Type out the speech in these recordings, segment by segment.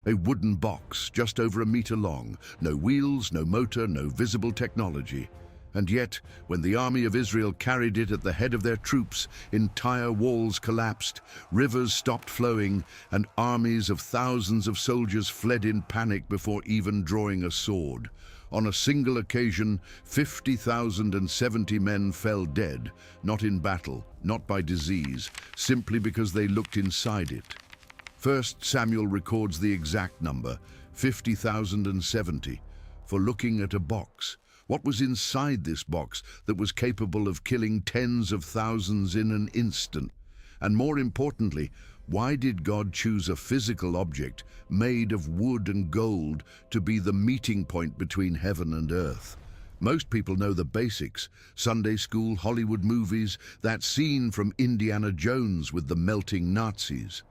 A wooden box just over a meter long, no wheels, no motor, no visible technology. And yet, when the army of Israel carried it at the head of their troops, entire walls collapsed, rivers stopped flowing, and armies of thousands of soldiers fled in panic before even drawing a sword. On a single occasion, 50,070 men fell dead, not in battle, not by disease, simply because they looked inside it. 1 Samuel records the exact number, 50,070, for looking at a box. What was inside this box that was capable of killing tens of thousands in an instant? And more importantly, why did God choose a physical object made of wood and gold to be the meeting point between heaven and earth? Most people know the basics: Sunday school, Hollywood movies, that scene from Indiana Jones with the melting Nazis.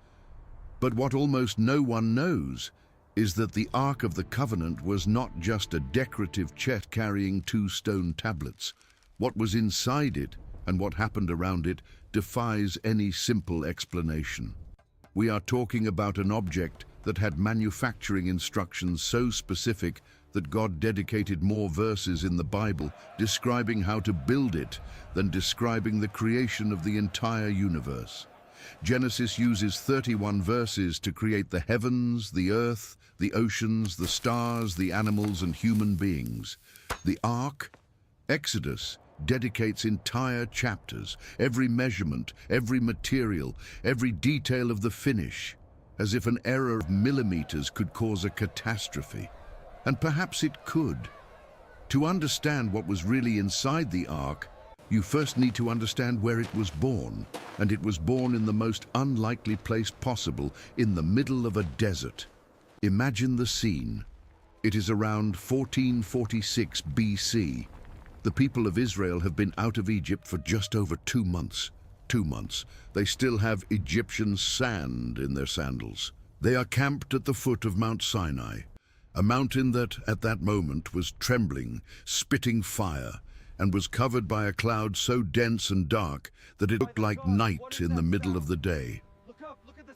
But what almost no one knows is that the Ark of the Covenant was not just a decorative chest carrying 2 stone tablets. What was inside it and what happened around it defies any simple explanation. We are talking about an object that had manufacturing instructions so specific that God dedicated more verses in the Bible describing how to build it than describing the creation of the entire universe. Genesis uses 31 verses to create the heavens, the earth, the oceans, the stars, the animals, and human beings. The Ark, Exodus, dedicates entire chapters, every measurement, every material, every detail of the finish, as if an error of millimeters could cause a catastrophe. And perhaps it could. To understand what was really inside the Ark, you first need to understand where it was born, and it was born in the most unlikely place possible, in the middle of a desert. Imagine the scene. It is around 1446 BC. The people of Israel have been out of Egypt for just over 2 months. 2 months. They still have Egyptian sand in their sandals. They are camped at the foot of Mount Sinai, a mountain that, at that moment, was trembling, spitting fire, and was covered by a cloud so dense and dark that it looked like night in the middle of the day.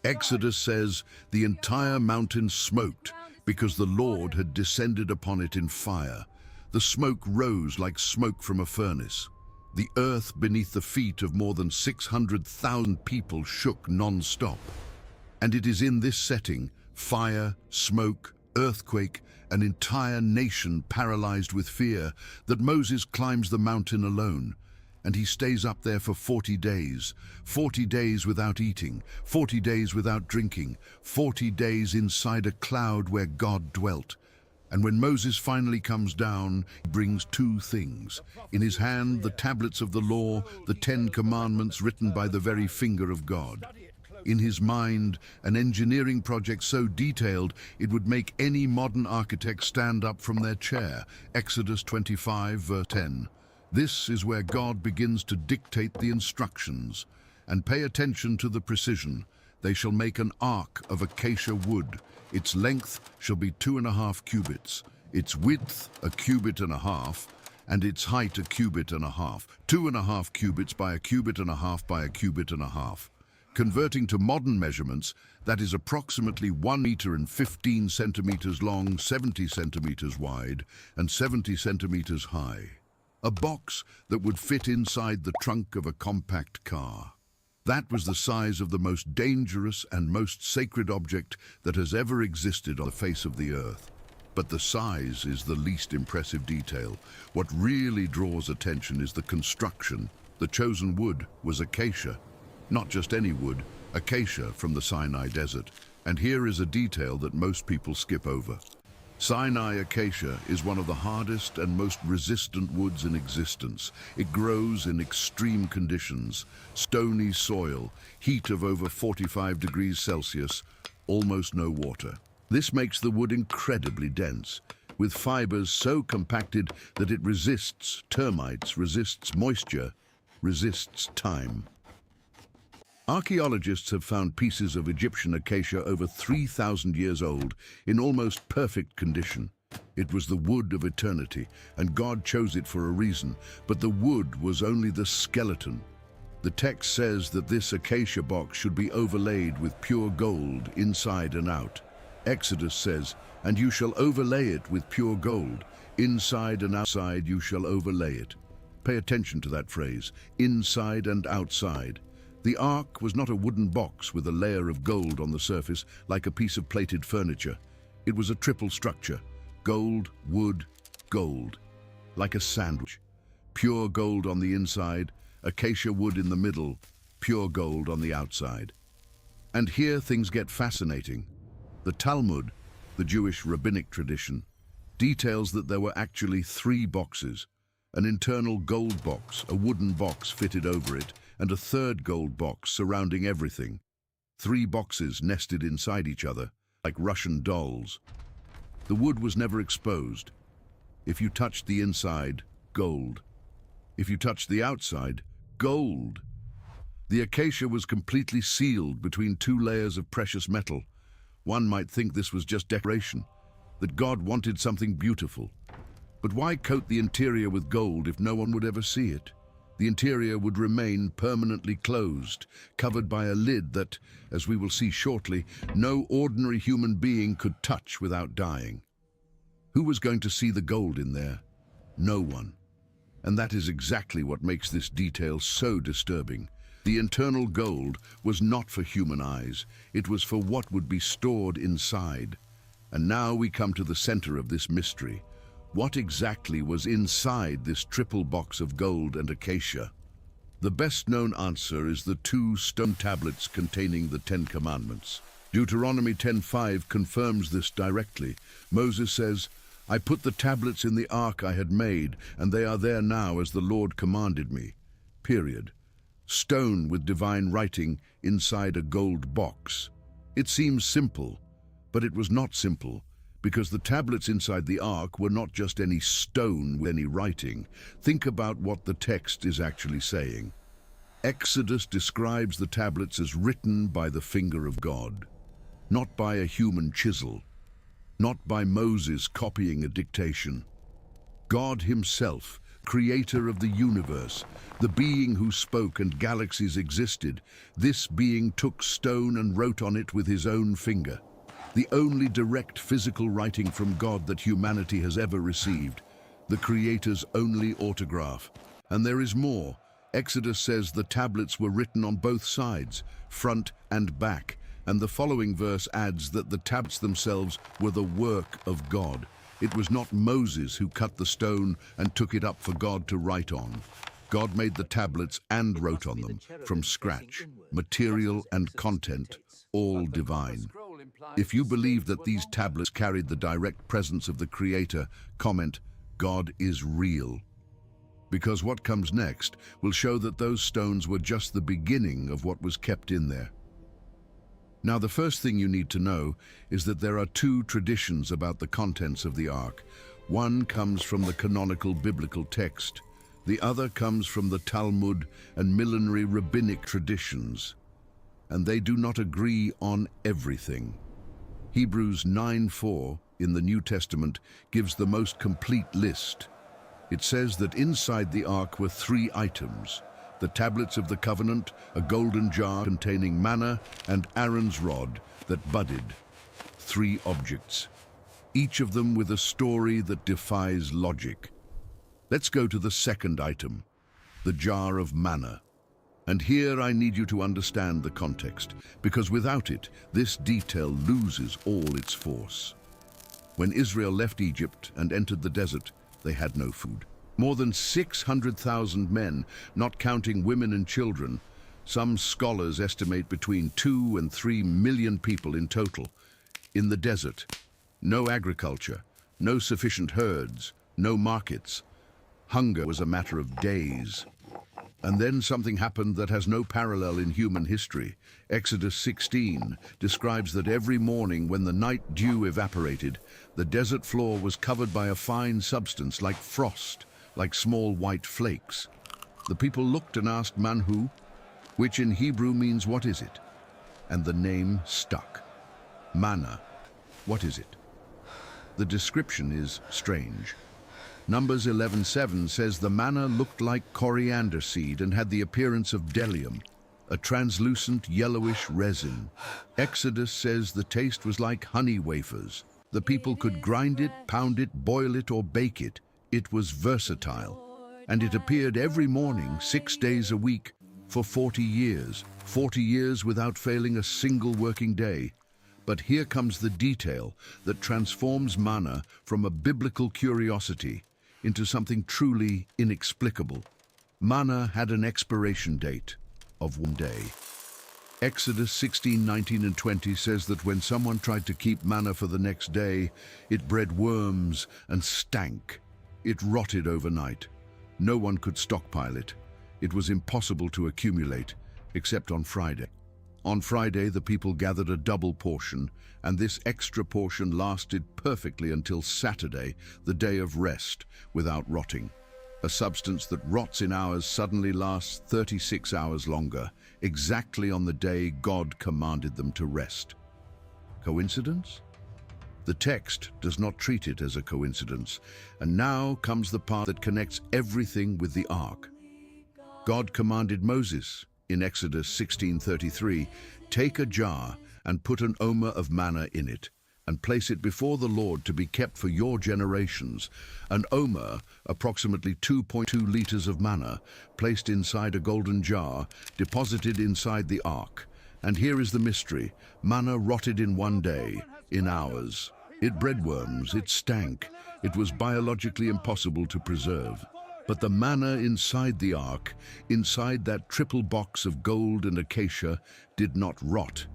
Exodus says the entire mountain smoked because the Lord had descended upon it in fire. The smoke rose like smoke from a furnace. The earth beneath the feet of more than 600,000 people shook non-stop. And it is in this setting, fire, smoke, earthquake, an entire nation paralyzed with fear, that Moses climbs the mountain alone. And he stays up there for 40 days, 40 days without eating, 40 days without drinking, 40 days inside a cloud where God dwelt. And when Moses finally comes down, he brings 2 things. In his hand, the tablets of the law, the 10 commandments written by the very finger of God. In his mind, an engineering project so detailed it would make any modern architect stand up from their chair. Exodus 25, verse 10. This is where God begins to dictate the instructions. And pay attention to the precision. They shall make an ark of acacia wood. Its length shall be 2.5 cubits, its width 1.5 cubits, and its height 1.5 cubits. 2.5 cubits by 1.5 cubits by 1.5 cubits. Converting to modern measurements, that is approximately 1 meter and 15 centimeters long, 70 centimeters wide, and 70 centimeters high. A box that would fit inside the trunk of a compact car. That was the size of the most dangerous and most sacred object that has ever existed on the face of the earth. But the size is the least impressive detail. What really draws attention is the construction. The chosen wood was acacia. Not just any wood, acacia from the Sinai desert. And here is a detail that most people skip over. Sinai acacia is one of the hardest and most resistant woods in existence. It grows in extreme conditions: stony soil, heat of over 45 degrees Celsius, almost no water. This makes the wood incredibly dense, with fibers so compacted that it resists termites, resists moisture, resists time. Archaeologists have found pieces of Egyptian acacia over 3,000 years old in almost perfect condition. It was the wood of eternity, and God chose it for a reason, but the wood was only the skeleton. The text says that this acacia box should be overlaid with pure gold inside and out. Exodus says, "And you shall overlay it with pure gold. Inside and outside you shall overlay it." Pay attention to that phrase, inside and outside. The ark was not a wooden box with a layer of gold on the surface like a piece of plated furniture. It was a triple structure: gold, wood, gold, like a sandwich. Pure gold on the inside, acacia wood in the middle, pure gold on the outside. And here things get fascinating. The Talmud, the Jewish rabbinic tradition, details that there were actually 3 boxes: an internal gold box, a wooden box fitted over it, and a third gold box surrounding everything. 3 boxes nested inside each other, like Russian dolls. The wood was never exposed. If you touched the inside, gold. If you touched the outside, gold. The acacia was completely sealed between 2 layers of precious metal. One might think this was just decoration, that God wanted something beautiful. But why coat the interior with gold if no one would ever see it? The interior would remain permanently closed, covered by a lid that, as we will see shortly, no ordinary human being could touch without dying. Who was going to see the gold in there? No one. And that is exactly what makes this detail so disturbing. The internal gold was not for human eyes. It was for what would be stored inside. And now we come to the center of this mystery. What exactly was inside this triple box of gold and acacia? The best-known answer is the 2 stone tablets containing the 10 Commandments. Deuteronomy 10:5 confirms this directly. Moses says, "I put the tablets in the ark I had made, and they are there now as the Lord commanded me." Period. Stone with divine writing inside a gold box. It seems simple, but it was not simple, because the tablets inside the ark were not just any stone with any writing. Think about what the text is actually saying. Exodus describes the tablets as written by the finger of God, not by a human chisel, not by Moses copying a dictation. God himself, creator of the universe, the being who spoke and galaxies existed, this being took stone and wrote on it with his own finger. The only direct physical writing from God that humanity has ever received, the Creator's only autograph. And there is more. Exodus says the tablets were written on both sides, front and back, and the following verse adds that the tablets themselves were the work of God. It was not Moses who cut the stone and took it up for God to write on. God made the tablets and wrote on them from scratch, material and content, all divine. If you believe that these tablets carried the direct presence of the Creator, comment, "God is real." Because what comes next will show that those stones were just the beginning of what was kept in there. Now, the first thing you need to know is that there are 2 traditions about the contents of the ark. One comes from the canonical biblical text. The other comes from the Talmud and millenary rabbinic traditions. And they do not agree on everything. Hebrews 9:4 in the New Testament gives the most complete list. It says that inside the ark were 3 items: the tablets of the covenant, a golden jar containing manna, and Aaron's rod that budded. 3 objects, each of them with a story that defies logic. Let's go to the second item, the jar of manna. And here I need you to understand the context, because without it, this detail loses all its force. When Israel left Egypt and entered the desert, they had no food. More than 600,000 men, not counting women and children. Some scholars estimate between 2 and 3 million people in total. In the desert, no agriculture, no sufficient herds, no markets. Hunger was a matter of days. And then something happened that has no parallel in human history. Exodus 16 describes that every morning when the night dew evaporated, the desert floor was covered by a fine substance like frost, like small white flakes. The people looked and asked manhu, which in Hebrew means what is it? And the name stuck. Manna, what is it? The description is strange. Numbers 11:7 says the manna looked like coriander seed and had the appearance of bdellium. a translucent yellowish resin. Exodus says the taste was like honey wafers. The people could grind it, pound it, boil it, or bake it. It was versatile. And it appeared every morning, 6 days a week, for 40 years. 40 years without failing a single working day. But here comes the detail that transforms manna from a biblical curiosity into something truly inexplicable. Manna had an expiration date of 1 day. Exodus 16, 19 and 20 says that when someone tried to keep manna for the next day, it bred worms and stank. It rotted overnight. No one could stockpile it. It was impossible to accumulate, except on Friday. On Friday, the people gathered a double portion, and this extra portion lasted perfectly until Saturday, the day of rest, without rotting. A substance that rots in hours suddenly lasts 36 hours longer, exactly on the day God commanded them to rest. Coincidence? The text does not treat it as a coincidence, and now comes the part that connects everything with the ark. God commanded Moses, in Exodus 16:33, "Take a jar and put an omer of manna in it, and place it before the Lord to be kept for your generations." An omer, approximately 2.2 liters of manna, placed inside a golden jar, deposited inside the ark. And here is the mystery. Manna rotted in 1 day, in hours. It bred worms, it stank. It was biologically impossible to preserve. But the manna inside the ark, inside that triple box of gold and acacia, did not rot.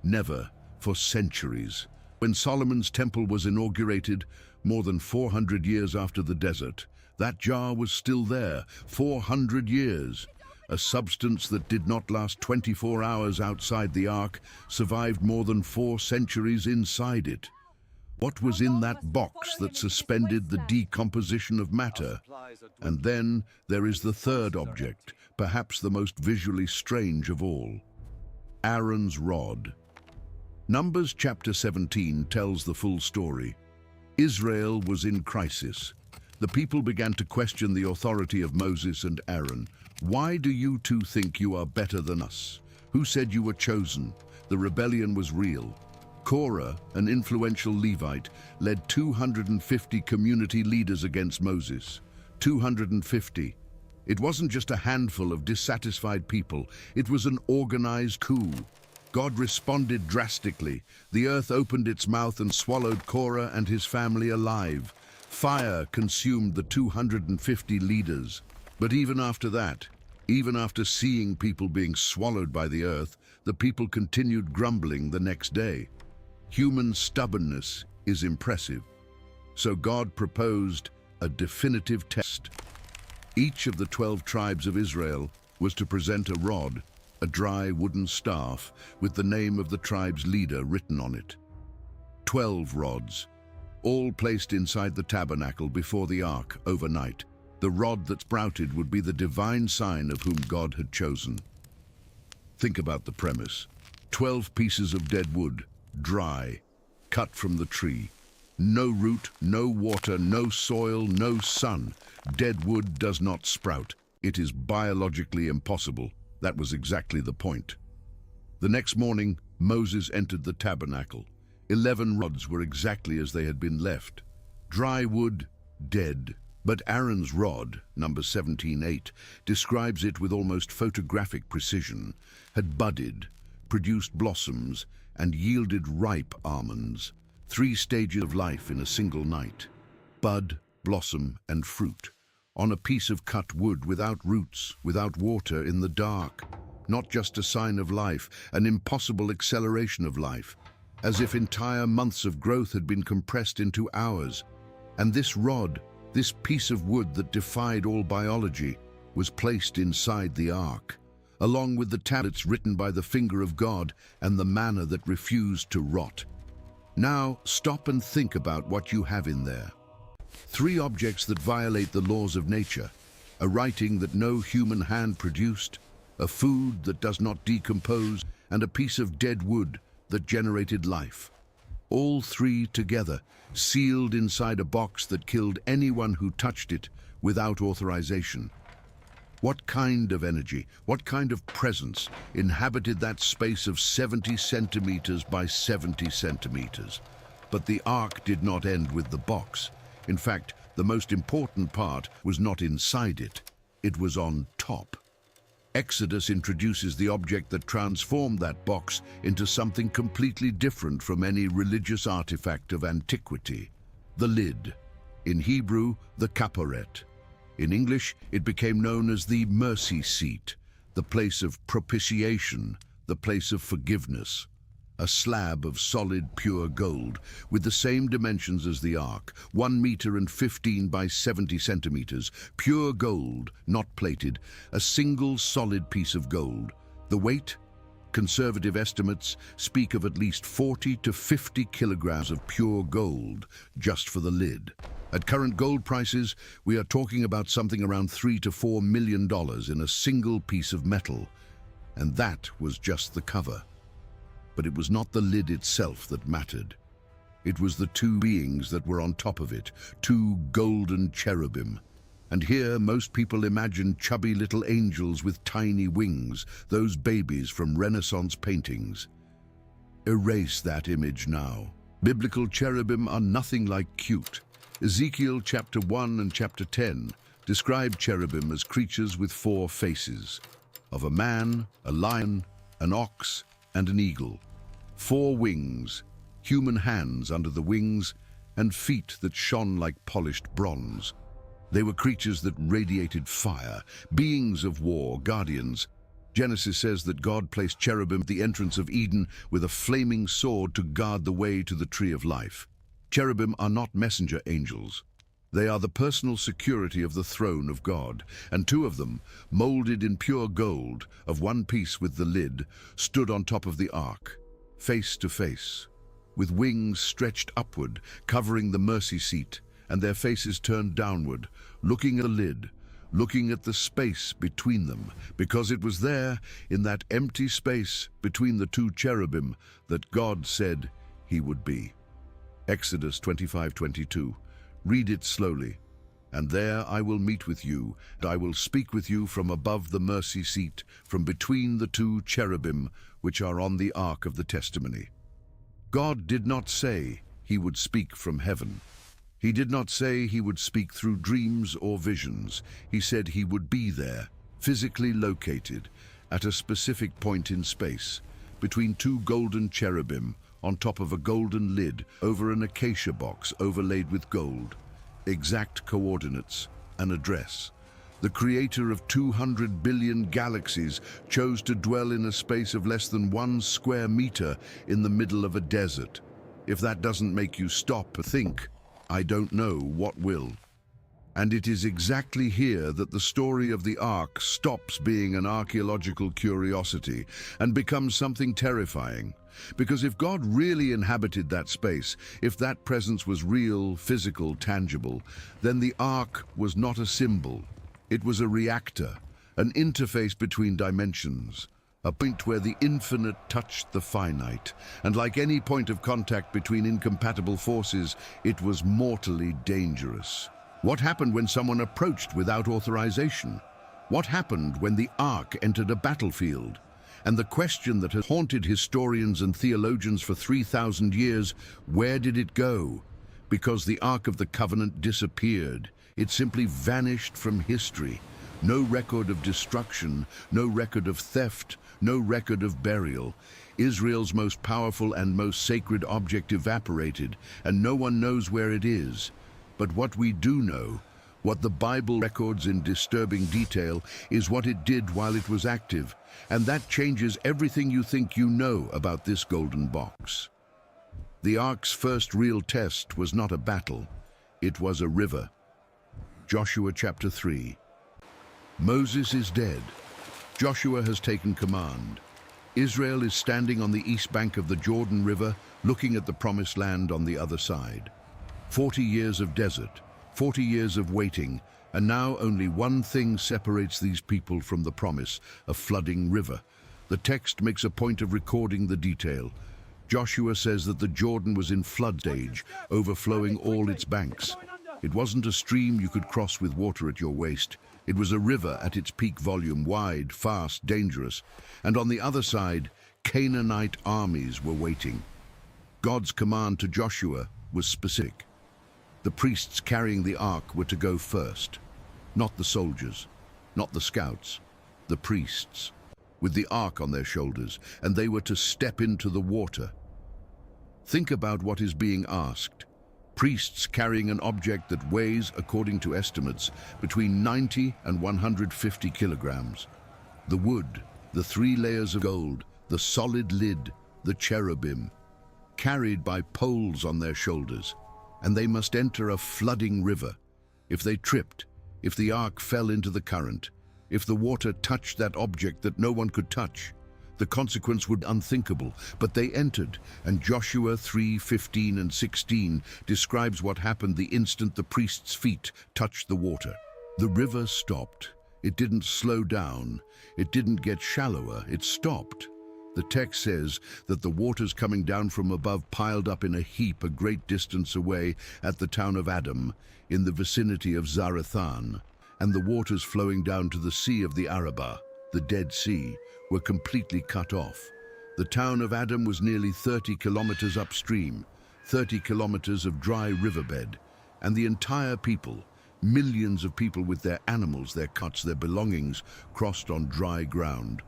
Never, for centuries. When Solomon's temple was inaugurated, more than 400 years after the desert, that jar was still there, 400 years. A substance that did not last 24 hours outside the ark survived more than 4 centuries inside it. What was in that box that suspended the decomposition of matter? And then there is the third object, perhaps the most visually strange of all. Aaron's rod. Numbers chapter 17 tells the full story. Israel was in crisis. The people began to question the authority of Moses and Aaron. "Why do you two think you are better than us? Who said you were chosen?" The rebellion was real. Korah, an influential Levite, led 250 community leaders against Moses. 250. It wasn't just a handful of dissatisfied people, it was an organized coup. God responded drastically. The earth opened its mouth and swallowed Korah and his family alive. Fire consumed the 250 leaders. But even after that, even after seeing people being swallowed by the earth, the people continued grumbling the next day. Human stubbornness is impressive. So God proposed a definitive test. Each of the 12 tribes of Israel was to present a rod, a dry wooden staff with the name of the tribe's leader written on it. 12 rods, all placed inside the tabernacle before the ark overnight. The rod that sprouted would be the divine sign of whom God had chosen. Think about the premise. 12 pieces of dead wood, dry, cut from the tree. No root, no water, no soil, no sun. Dead wood does not sprout. It is biologically impossible. That was exactly the point. The next morning, Moses entered the tabernacle. 11 rods were exactly as they had been left. Dry wood, dead. But Aaron's rod, number 17:8, describes it with almost photographic precision, had budded, produced blossoms, and yielded ripe almonds. 3 stages of life in a single night. Bud, blossom, and fruit. On a piece of cut wood without roots, without water, in the dark. Not just a sign of life, an impossible acceleration of life. As if entire months of growth had been compressed into hours. And this rod, this piece of wood that defied all biology, was placed inside the ark, along with the tablets written by the finger of God and the manna that refused to rot. Now, stop and think about what you have in there. 3 objects that violate the laws of nature, a writing that no human hand produced, a food that does not decompose, and a piece of dead wood that generated life. All 3 together, sealed inside a box that killed anyone who touched it without authorization. What kind of energy, what kind of presence inhabited that space of 70 centimeters by 70 centimeters? But the ark did not end with the box. In fact, the most important part was not inside it. It was on top. Exodus introduces the object that transformed that box into something completely different from any religious artifact of antiquity. The lid. In Hebrew, the kaporet. In English, it became known as the mercy seat, the place of propitiation, the place of forgiveness. A slab of solid, pure gold, with the same dimensions as the ark, 1 meter and 15 by 70 centimeters, pure gold, not plated, a single solid piece of gold. The weight? Conservative estimates speak of at least 40 to 50 kilograms of pure gold, just for the lid. At current gold prices, we are talking about something around $3 to $4 million in a single piece of metal. And that was just the cover. But it was not the lid itself that mattered. It was the two beings that were on top of it, two golden cherubim. And here most people imagine chubby little angels with tiny wings, those babies from Renaissance paintings. Erase that image now. Biblical cherubim are nothing like cute. Ezekiel chapter 1 and chapter 10 describe cherubim as creatures with 4 faces, of a man, a lion, an ox, and an eagle. 4 wings, human hands under the wings, and feet that shone like polished bronze. They were creatures that radiated fire, beings of war, guardians. Genesis says that God placed cherubim at the entrance of Eden with a flaming sword to guard the way to the tree of life. Cherubim are not messenger angels. They are the personal security of the throne of God, and 2 of them, molded in pure gold, of one piece with the lid, stood on top of the ark, face to face, with wings stretched upward, covering the mercy seat, and their faces turned downward, looking at the lid, looking at the space between them, because it was there, in that empty space between the 2 cherubim, that God said he would be. Exodus 25:22. Read it slowly. And there I will meet with you, and I will speak with you from above the mercy seat, from between the 2 cherubim which are on the ark of the testimony. God did not say he would speak from heaven. He did not say he would speak through dreams or visions. He said he would be there, physically located, at a specific point in space, between 2 golden cherubim, on top of a golden lid over an acacia box overlaid with gold. Exact coordinates, an address. The creator of 200 billion galaxies chose to dwell in a space of less than 1 square meter in the middle of a desert. If that doesn't make you stop and think, I don't know what will. And it is exactly here that the story of the ark stops being an archaeological curiosity and becomes something terrifying. Because if God really inhabited that space, if that presence was real, physical, tangible, then the ark was not a symbol. It was a reactor, an interface between dimensions, a point where the infinite touched the finite, and like any point of contact between incompatible forces, it was mortally dangerous. What happened when someone approached without authorization? What happened when the ark entered a battlefield? And the question that has haunted historians and theologians for 3,000 years, where did it go? Because the Ark of the Covenant disappeared. It simply vanished from history. No record of destruction, no record of theft, no record of burial. Israel's most powerful and most sacred object evaporated, and no one knows where it is. But what we do know, what the Bible records in disturbing detail, is what it did while it was active. And that changes everything you think you know about this golden box. The ark's first real test was not a battle, it was a river. Joshua chapter 3. Moses is dead. Joshua has taken command. Israel is standing on the east bank of the Jordan River, looking at the promised land on the other side. 40 years of desert, 40 years of waiting, and now only one thing separates these people from the promise, a flooding river. The text makes a point of recording the detail. Joshua says that the Jordan was in flood stage, overflowing all its banks. It wasn't a stream you could cross with water at your waist. It was a river at its peak volume, wide, fast, dangerous. And on the other side, Canaanite armies were waiting. God's command to Joshua was specific. The priests carrying the ark were to go first. Not the soldiers, not the scouts, the priests, with the ark on their shoulders, and they were to step into the water. Think about what is being asked. Priests carrying an object that weighs, according to estimates, between 90 and 150 kilograms. The wood, the 3 layers of gold, the solid lid, the cherubim, carried by poles on their shoulders, and they must enter a flooding river. If they tripped, if the ark fell into the current, if the water touched that object that no one could touch, the consequence would be unthinkable. But they entered, and Joshua 3:15 and 16 describes what happened the instant the priest's feet touched the water. The river stopped. It didn't slow down. It didn't get shallower. It stopped. The text says that the waters coming down from above piled up in a heap a great distance away at the town of Adam, in the vicinity of Zarethan, and the waters flowing down to the Sea of the Arabah, the Dead Sea, were completely cut off. The town of Adam was nearly 30 kilometers upstream, 30 kilometers of dry riverbed, and the entire people, millions of people with their animals, their carts, their belongings, crossed on dry ground,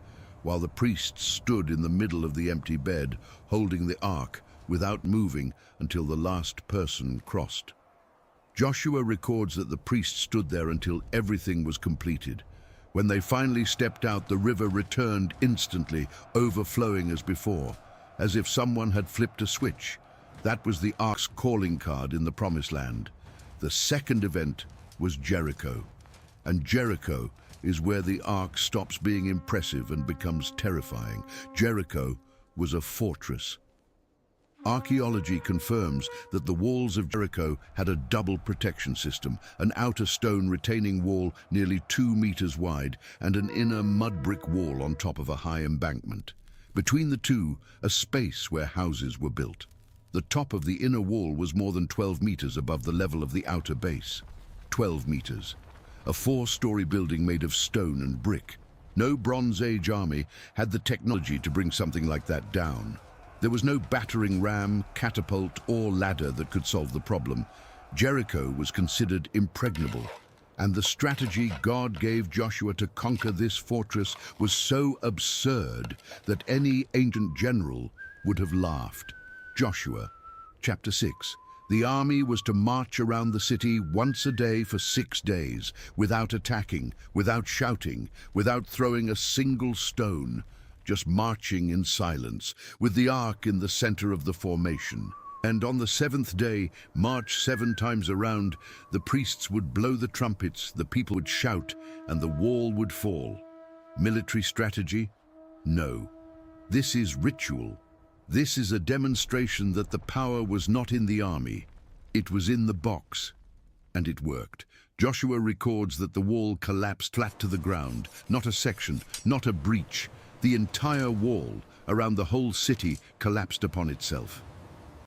while the priests stood in the middle of the empty bed, holding the ark without moving until the last person crossed. Joshua records that the priests stood there until everything was completed. When they finally stepped out, the river returned instantly, overflowing as before, as if someone had flipped a switch. That was the ark's calling card in the Promised Land. The second event was Jericho, and Jericho is where the ark stops being impressive and becomes terrifying. Jericho was a fortress. Archaeology confirms that the walls of Jericho had a double protection system, an outer stone retaining wall nearly 2 meters wide and an inner mud brick wall on top of a high embankment. Between the two, a space where houses were built. The top of the inner wall was more than 12 meters above the level of the outer base. 12 meters. A 4-story building made of stone and brick. No Bronze Age army had the technology to bring something like that down. There was no battering ram, catapult, or ladder that could solve the problem. Jericho was considered impregnable, and the strategy God gave Joshua to conquer this fortress was so absurd that any ancient general would have laughed. Joshua, chapter 6. The army was to march around the city once a day for 6 days, without attacking, without shouting, without throwing a single stone, just marching in silence, with the ark in the center of the formation. And on the 7th day, march 7 times around, the priests would blow the trumpets, the people would shout, and the wall would fall. Military strategy? No. This is ritual. This is a demonstration that the power was not in the army. It was in the box. And it worked. Joshua records that the wall collapsed flat to the ground, not a section, not a breach. The entire wall around the whole city collapsed upon itself.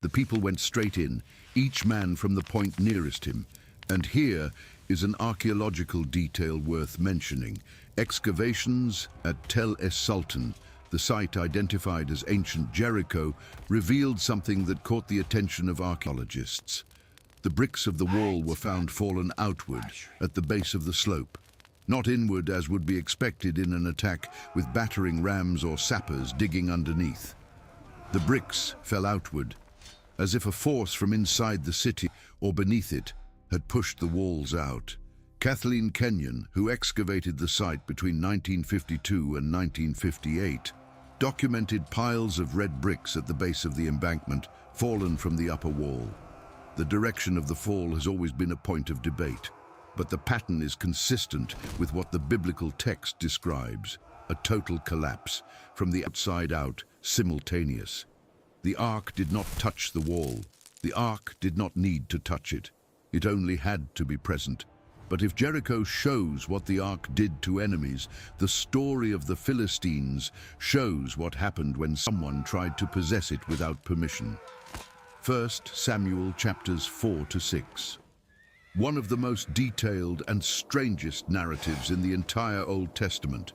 The people went straight in, each man from the point nearest him. And here is an archaeological detail worth mentioning. Excavations at Tel Es-Sultan, the site identified as ancient Jericho, revealed something that caught the attention of archaeologists. The bricks of the wall were found fallen outward at the base of the slope, not inward as would be expected in an attack with battering rams or sappers digging underneath. The bricks fell outward, as if a force from inside the city or beneath it had pushed the walls out. Kathleen Kenyon, who excavated the site between 1952 and 1958, documented piles of red bricks at the base of the embankment, fallen from the upper wall. The direction of the fall has always been a point of debate, but the pattern is consistent with what the biblical text describes, a total collapse, from the outside out, simultaneous. The ark did not touch the wall. The ark did not need to touch it. It only had to be present. But if Jericho shows what the ark did to enemies, the story of the Philistines shows what happened when someone tried to possess it without permission. 1 Samuel chapters 4 to 6. One of the most detailed and strangest narratives in the entire Old Testament.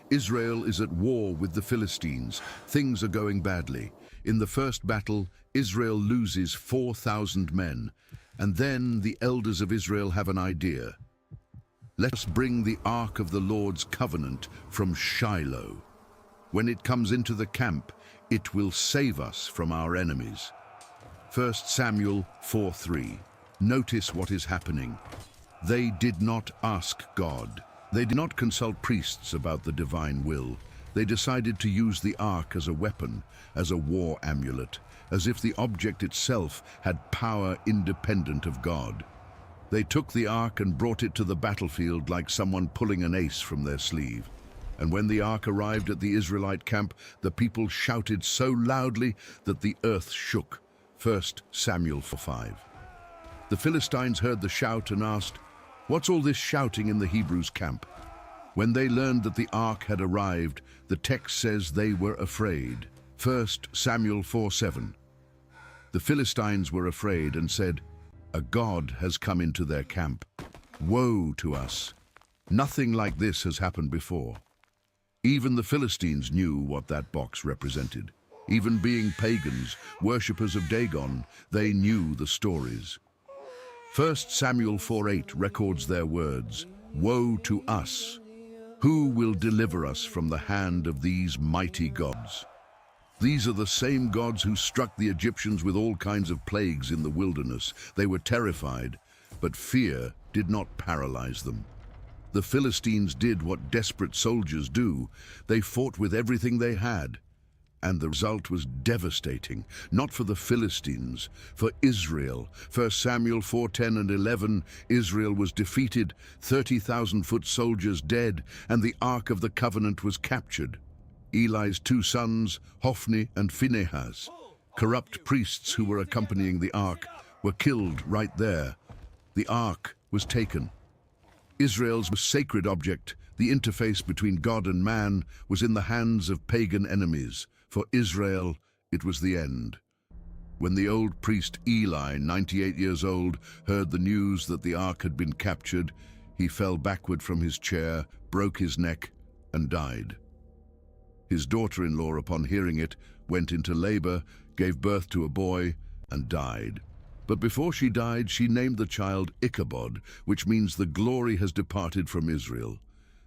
Israel is at war with the Philistines. Things are going badly. In the first battle, Israel loses 4,000 men. And then the elders of Israel have an idea. Let us bring the Ark of the Lord's covenant from Shiloh. When it comes into the camp, it will save us from our enemies. 1 Samuel 4:3. Notice what is happening. They did not ask God. They did not consult priests about the divine will. They decided to use the ark as a weapon, as a war amulet, as if the object itself had power independent of God. They took the ark and brought it to the battlefield like someone pulling an ace from their sleeve. And when the ark arrived at the Israelite camp, the people shouted so loudly that the earth shook. 1 Samuel 4:5. The Philistines heard the shout and asked, "What's all this shouting in the Hebrews' camp?" When they learned that the ark had arrived, the text says they were afraid. 1 Samuel 4:7. The Philistines were afraid and said, "A god has come into their camp. Woe to us! Nothing like this has happened before." Even the Philistines knew what that box represented. Even being pagans, worshippers of Dagon, they knew the stories. 1 Samuel 4:8 records their words, "Woe to us! Who will deliver us from the hand of these mighty gods?" These are the same gods who struck the Egyptians with all kinds of plagues in the wilderness. They were terrified, but fear did not paralyze them. The Philistines did what desperate soldiers do. They fought with everything they had. And the result was devastating, not for the Philistines, for Israel. 1 Samuel 4:10 and 11, Israel was defeated, 30,000 foot soldiers dead, and the Ark of the Covenant was captured. Eli's two sons, Hophni and Phinehas, corrupt priests who were accompanying the Ark, were killed right there. The Ark was taken. Israel's sacred object, the interface between God and man, was in the hands of pagan enemies. For Israel, it was the end. When the old priest Eli, 98 years old, heard the news that the ark had been captured, he fell backward from his chair, broke his neck, and died. His daughter-in-law, upon hearing it, went into labor, gave birth to a boy, and died. But before she died, she named the child Ichabod, which means the glory has departed from Israel.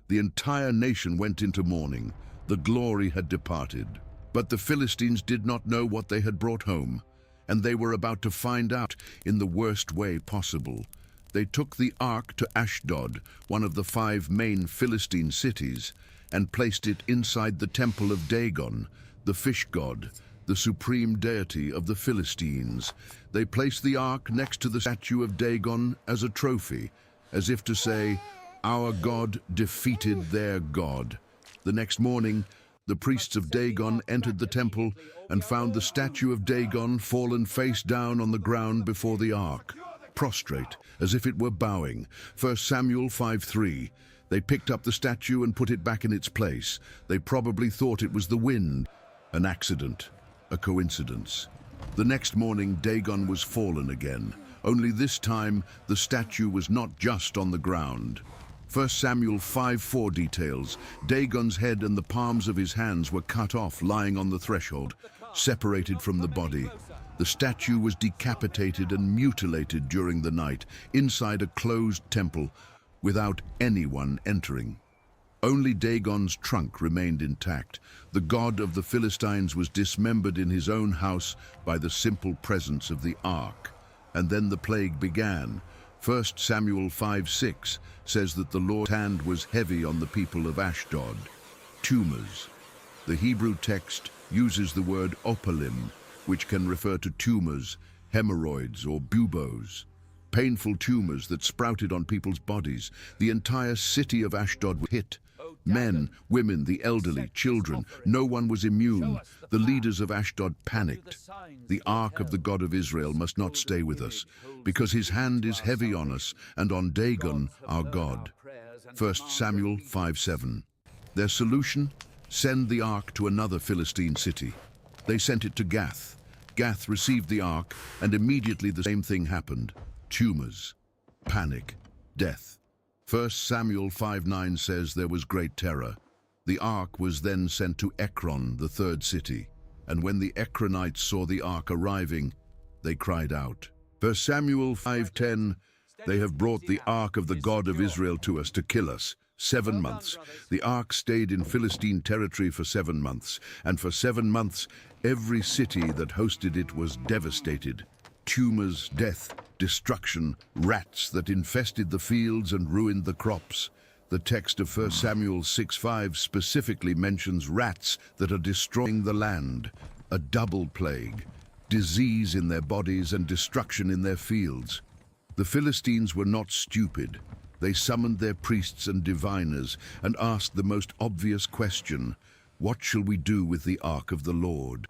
The entire nation went into mourning. The glory had departed. But the Philistines did not know what they had brought home, and they were about to find out in the worst way possible. They took the ark to Ashdod, one of the 5 main Philistine cities, and placed it inside the temple of Dagon, the fish god, the supreme deity of the Philistines. They placed the ark next to the statue of Dagon as a trophy, as if to say, "Our God defeated their God." The next morning, the priests of Dagon entered the temple and found the statue of Dagon fallen face down on the ground before the ark, prostrate, as if it were bowing. 1 Samuel 5:3. They picked up the statue and put it back in its place. They probably thought it was the wind, an accident, a coincidence. The next morning, Dagon was fallen again. Only this time, the statue was not just on the ground. 1 Samuel 5:4 details, Dagon's head and the palms of his hands were cut off, lying on the threshold, separated from the body. The statue was decapitated and mutilated during the night, inside a closed temple, without anyone entering. Only Dagon's trunk remained intact. The god of the Philistines was dismembered in his own house by the simple presence of the ark. And then the plague began. 1 Samuel 5:6 says that the Lord's hand was heavy on the people of Ashdod. Tumors. The Hebrew text uses the word opalim, which can refer to tumors, hemorrhoids, or buboes. Painful tumors that sprouted on people's bodies. The entire city of Ashdod was hit. Men, women, the elderly, children, no one was immune. The leaders of Ashdod panicked. The ark of the God of Israel must not stay with us, because his hand is heavy on us and on Dagon, our God. 1 Samuel 5:7. Their solution? Send the ark to another Philistine city. They sent it to Gath. Gath received the ark, and immediately the same thing happened. Tumors. panic, death. 1 Samuel 5:9 says there was great terror. The ark was then sent to Ekron, the third city, and when the Ekronites saw the ark arriving, they cried out. 1 Samuel 5:10, they have brought the ark of the God of Israel to us to kill us. 7 months. The ark stayed in Philistine territory for 7 months, and for 7 months every city that hosted it was devastated. Tumors, death, destruction, rats that infested the fields and ruined the crops. The text of 1 Samuel 6:5 specifically mentions rats that are destroying the land, a double plague, disease in their bodies and destruction in their fields. The Philistines were not stupid. They summoned their priests and diviners and asked the most obvious question, "What shall we do with the ark of the Lord?"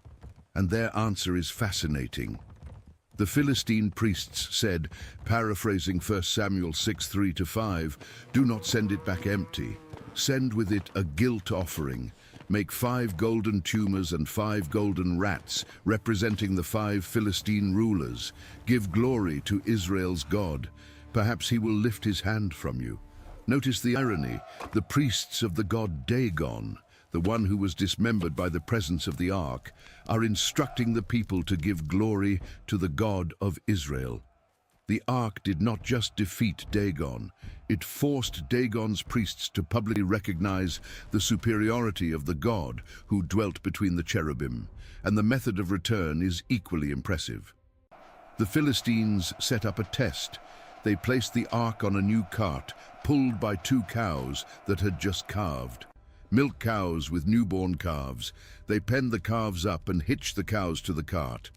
And their answer is fascinating. The Philistine priests said, paraphrasing 1 Samuel 6:3-5, "Do not send it back empty. Send with it a guilt offering. Make 5 golden tumors and 5 golden rats, representing the 5 Philistine rulers. Give glory to Israel's God. Perhaps he will lift his hand from you." Notice the irony. The priests of the god Dagon, the one who was dismembered by the presence of the ark, are instructing the people to give glory to the God of Israel. The ark did not just defeat Dagon, it forced Dagon's priests to publicly recognize the superiority of the God who dwelt between the cherubim, and the method of return is equally impressive. The Philistines set up a test. They placed the ark on a new cart, pulled by 2 cows that had just calved. Milk cows with newborn calves. They penned the calves up and hitched the cows to the cart.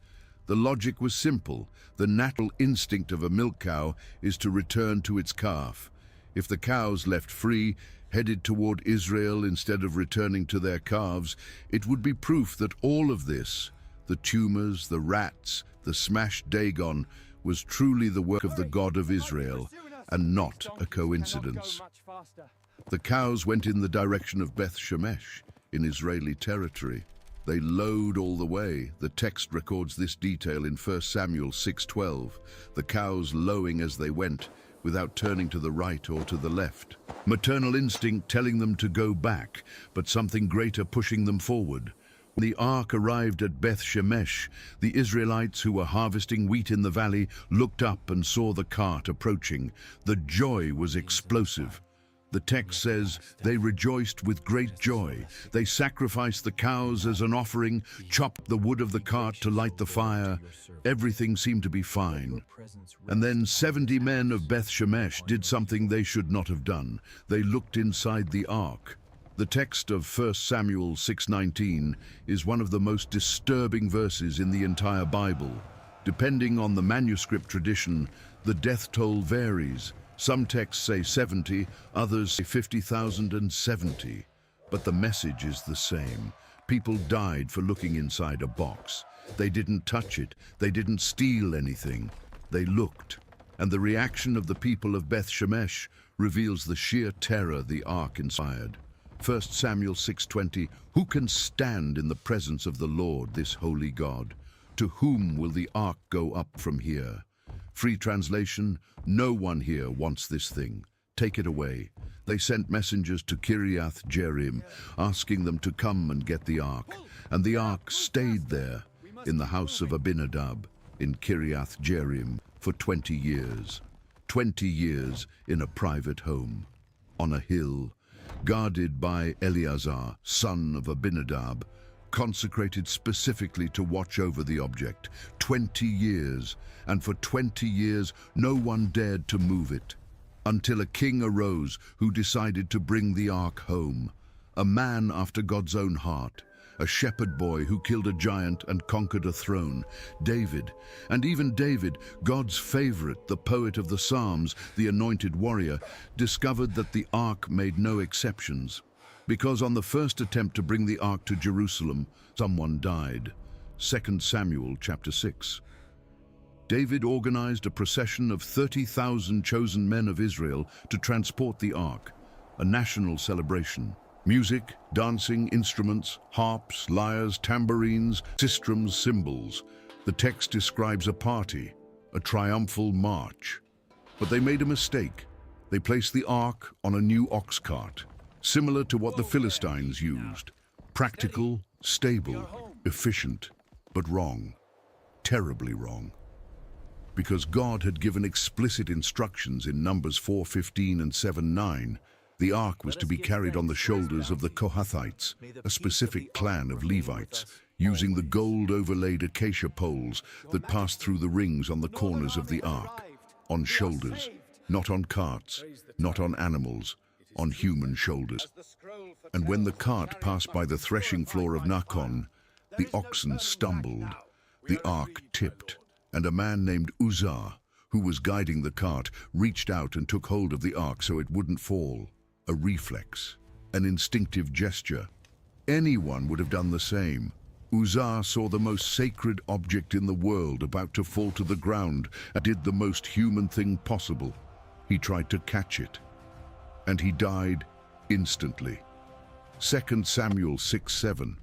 The logic was simple. The natural instinct of a milk cow is to return to its calf. If the cows left free, headed toward Israel instead of returning to their calves, it would be proof that all of this, the tumors, the rats, the smashed Dagon, was truly the work of the God of Israel and not a coincidence. The cows went in the direction of Beth Shemesh in Israeli territory. They lowed all the way. The text records this detail in 1 Samuel 6:12, the cows lowing as they went, without turning to the right or to the left. Maternal instinct telling them to go back, but something greater pushing them forward. When the ark arrived at Beth Shemesh, the Israelites who were harvesting wheat in the valley looked up and saw the cart approaching. The joy was explosive. The text says, they rejoiced with great joy. They sacrificed the cows as an offering, chopped the wood of the cart to light the fire. Everything seemed to be fine. And then 70 men of Beth Shemesh did something they should not have done. They looked inside the ark. The text of 1 Samuel 6:19 is one of the most disturbing verses in the entire Bible. Depending on the manuscript tradition, the death toll varies. Some texts say 70, others say 50,070. But the message is the same. People died for looking inside a box. They didn't touch it. They didn't steal anything. They looked. And the reaction of the people of Beth Shemesh reveals the sheer terror the ark inspired. 1 Samuel 6:20, who can stand in the presence of the Lord, this holy God? To whom will the ark go up from here? Free translation, no one here wants this thing. Take it away. They sent messengers to Kiriath Jearim, asking them to come and get the ark. And the ark stayed there, in the house of Abinadab, in Kiriath Jearim, for 20 years. 20 years in a private home, on a hill, guarded by Eleazar, son of Abinadab, consecrated specifically to watch over the object. 20 years, and for 20 years no one dared to move it, until a king arose who decided to bring the ark home. A man after God's own heart, a shepherd boy who killed a giant and conquered a throne, David. And even David, God's favorite, the poet of the Psalms, the anointed warrior, discovered that the ark made no exceptions. Because on the first attempt to bring the ark to Jerusalem, someone died. 2 Samuel chapter 6. David organized a procession of 30,000 chosen men of Israel to transport the ark, a national celebration. Music, dancing, instruments, harps, lyres, tambourines, sistrums, cymbals. The text describes a party, a triumphal march. But they made a mistake. They placed the ark on a new ox cart, similar to what the Philistines used. Practical, stable, efficient, but wrong. Terribly wrong. Because God had given explicit instructions in Numbers 4:15 and 7:9, the ark was to be carried on the shoulders of the Kohathites, a specific clan of Levites, using the gold-overlaid acacia poles that passed through the rings on the corners of the ark, on shoulders, not on carts, not on animals, on human shoulders. And when the cart passed by the threshing floor of Nakon, the oxen stumbled, the ark tipped, and a man named Uzzah, who was guiding the cart, reached out and took hold of the ark so it wouldn't fall. A reflex, an instinctive gesture. Anyone would have done the same. Uzzah saw the most sacred object in the world about to fall to the ground and did the most human thing possible. He tried to catch it, and he died instantly. 2 Samuel 6:7.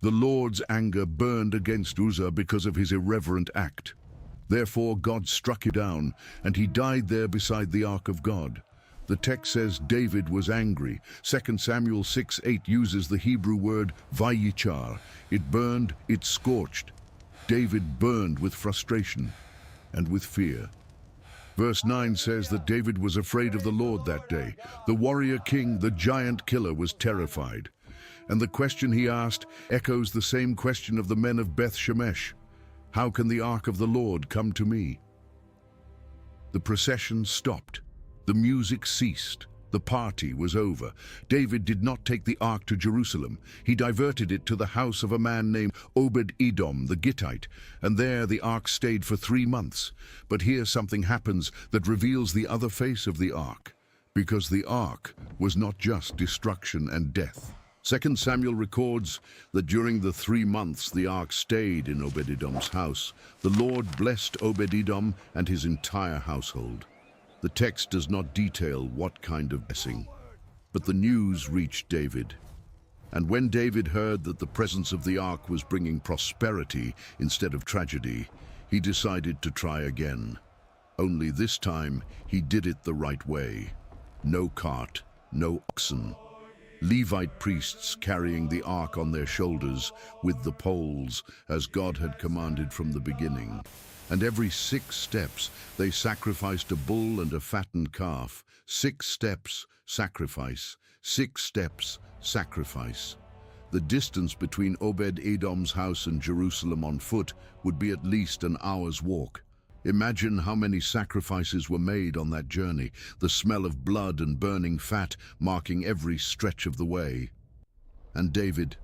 The Lord's anger burned against Uzzah because of his irreverent act. Therefore God struck him down, and he died there beside the ark of God. The text says David was angry. 2 Samuel 6:8 uses the Hebrew word vayichar. It burned, it scorched. David burned with frustration and with fear. Verse 9 says that David was afraid of the Lord that day. The warrior king, the giant killer, was terrified. And the question he asked echoes the same question of the men of Beth Shemesh. How can the ark of the Lord come to me? The procession stopped. The music ceased. The party was over. David did not take the ark to Jerusalem. He diverted it to the house of a man named Obed-Edom the Gittite, and there the ark stayed for 3 months. But here something happens that reveals the other face of the ark, because the ark was not just destruction and death. 2 Samuel records that during the 3 months the ark stayed in Obed-Edom's house, the Lord blessed Obed-Edom and his entire household. The text does not detail what kind of blessing, but the news reached David. And when David heard that the presence of the ark was bringing prosperity instead of tragedy, he decided to try again. Only this time he did it the right way. No cart, no oxen. Levite priests carrying the ark on their shoulders with the poles, as God had commanded from the beginning. And every 6 steps they sacrificed a bull and a fattened calf. 6 steps, sacrifice. 6 steps, sacrifice. The distance between Obed-Edom's house and Jerusalem on foot would be at least an hour's walk. Imagine how many sacrifices were made on that journey, the smell of blood and burning fat marking every stretch of the way. And David,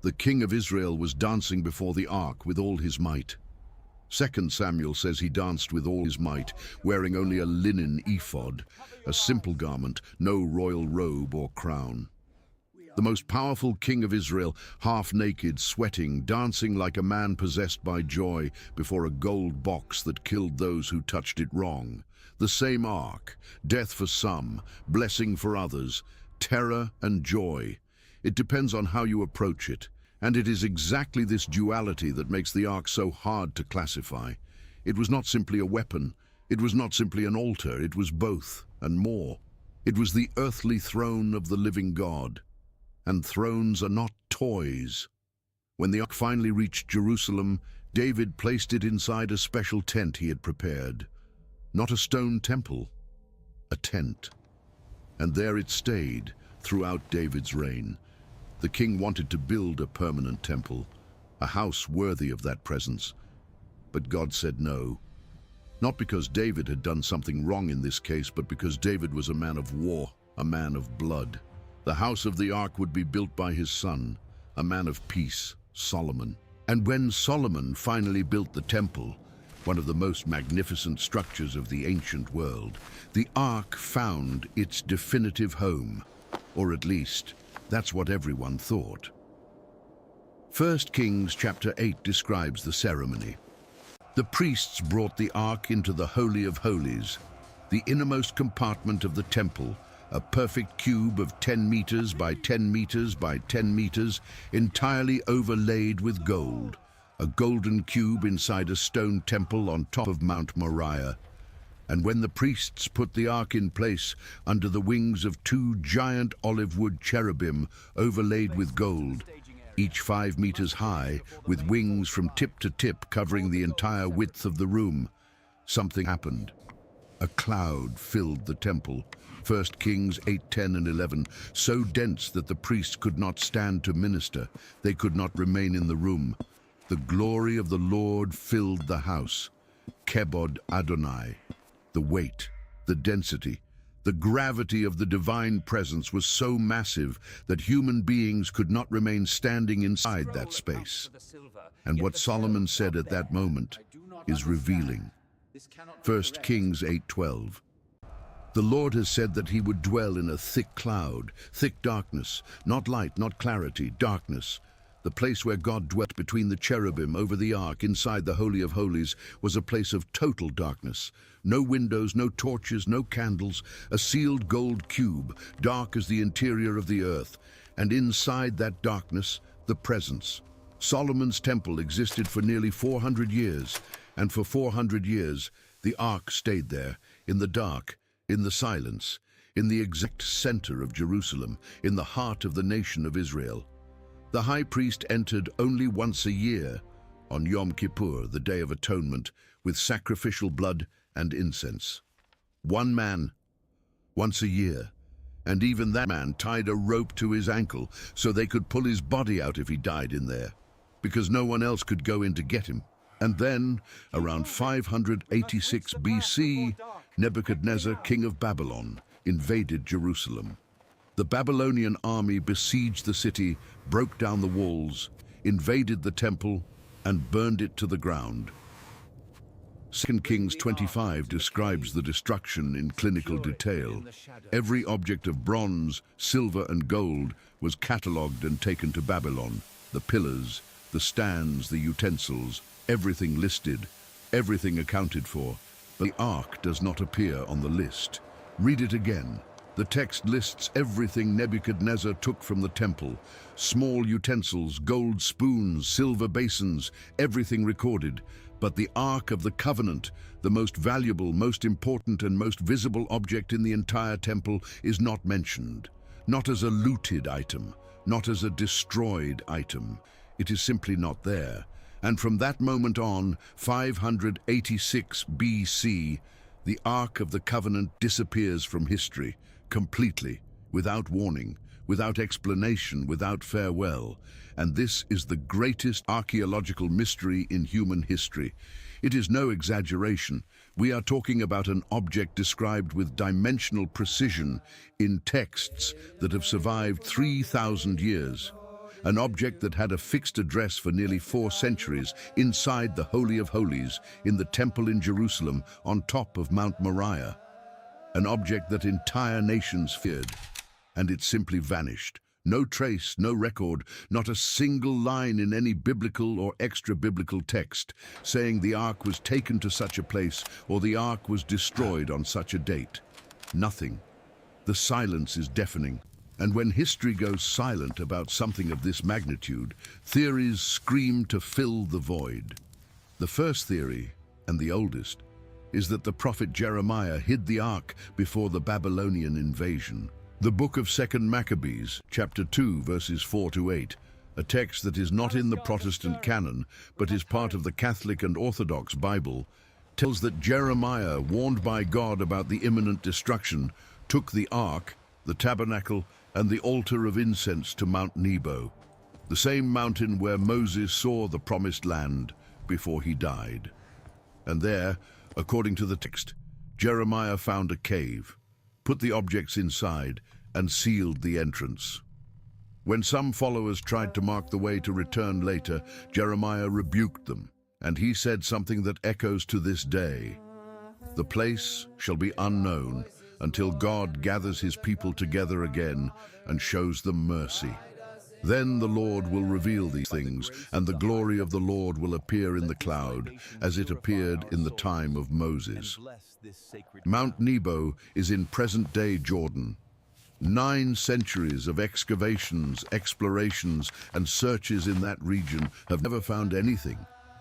the king of Israel, was dancing before the ark with all his might. 2 Samuel says he danced with all his might, wearing only a linen ephod, a simple garment, no royal robe or crown. The most powerful king of Israel, half naked, sweating, dancing like a man possessed by joy before a gold box that killed those who touched it wrong. The same ark, death for some, blessing for others, terror and joy. It depends on how you approach it. And it is exactly this duality that makes the ark so hard to classify. It was not simply a weapon. It was not simply an altar. It was both and more. It was the earthly throne of the living God. And thrones are not toys. When the ark finally reached Jerusalem, David placed it inside a special tent he had prepared. Not a stone temple, a tent. And there it stayed throughout David's reign. The king wanted to build a permanent temple, a house worthy of that presence. But God said no. Not because David had done something wrong in this case, but because David was a man of war, a man of blood. The house of the ark would be built by his son, a man of peace, Solomon. And when Solomon finally built the temple, one of the most magnificent structures of the ancient world, the ark found its definitive home, or at least, that's what everyone thought. 1 Kings chapter 8 describes the ceremony. The priests brought the ark into the Holy of Holies, the innermost compartment of the temple, a perfect cube of 10 meters by 10 meters by 10 meters, entirely overlaid with gold, a golden cube inside a stone temple on top of Mount Moriah. And when the priests put the ark in place under the wings of two giant olive wood cherubim overlaid with gold, each 5 meters high, with wings from tip to tip covering the entire width of the room, something happened. A cloud filled the temple, 1 Kings 8, 10 and 11, so dense that the priests could not stand to minister. They could not remain in the room. The glory of the Lord filled the house. Kebod Adonai. The weight, the density, the gravity of the divine presence was so massive that human beings could not remain standing inside that space. And what Solomon said at that moment is revealing. 1 Kings 8:12. The Lord has said that he would dwell in a thick cloud, thick darkness, not light, not clarity, darkness. The place where God dwelt between the cherubim over the ark inside the Holy of Holies was a place of total darkness. No windows, no torches, no candles, a sealed gold cube, dark as the interior of the earth. And inside that darkness, the presence. Solomon's temple existed for nearly 400 years, and for 400 years, the ark stayed there, in the dark, in the silence, in the exact center of Jerusalem, in the heart of the nation of Israel. The high priest entered only once a year, on Yom Kippur, the Day of Atonement, with sacrificial blood and incense. One man, once a year, and even that man tied a rope to his ankle so they could pull his body out if he died in there, because no one else could go in to get him. And then, around 586 BC, Nebuchadnezzar, king of Babylon, invaded Jerusalem. The Babylonian army besieged the city, broke down the walls, invaded the temple, and burned it to the ground. 2 Kings 25 describes the destruction in clinical detail. Every object of bronze, silver, and gold was catalogued and taken to Babylon. The pillars, the stands, the utensils, everything listed, everything accounted for. But the ark does not appear on the list. Read it again. The text lists everything Nebuchadnezzar took from the temple. Small utensils, gold spoons, silver basins, everything recorded. But the Ark of the Covenant, the most valuable, most important, and most visible object in the entire temple, is not mentioned. Not as a looted item, not as a destroyed item. It is simply not there. And from that moment on, 586 BC, the Ark of the Covenant disappears from history. Completely, without warning, without explanation, without farewell. And this is the greatest archaeological mystery in human history. It is no exaggeration. We are talking about an object described with dimensional precision in texts that have survived 3,000 years. An object that had a fixed address for nearly 4 centuries inside the Holy of Holies in the temple in Jerusalem on top of Mount Moriah. An object that entire nations feared, and it simply vanished. No trace, no record, not a single line in any biblical or extra-biblical text saying the ark was taken to such a place or the ark was destroyed on such a date. Nothing. The silence is deafening. And when history goes silent about something of this magnitude, theories scream to fill the void. The first theory, and the oldest, is that the prophet Jeremiah hid the ark before the Babylonian invasion. The book of 2 Maccabees, chapter 2, verses 4 to 8, a text that is not in the Protestant canon, but is part of the Catholic and Orthodox Bible, tells that Jeremiah, warned by God about the imminent destruction, took the ark, the tabernacle, and the altar of incense to Mount Nebo, the same mountain where Moses saw the promised land before he died. And there, according to the text, Jeremiah found a cave, put the objects inside, and sealed the entrance. When some followers tried to mark the way to return later, Jeremiah rebuked them, and he said something that echoes to this day. The place shall be unknown until God gathers his people together again and shows them mercy. Then the Lord will reveal these things, and the glory of the Lord will appear in the cloud, as it appeared in the time of Moses. Mount Nebo is in present-day Jordan. 9 centuries of excavations, explorations, and searches in that region have never found anything.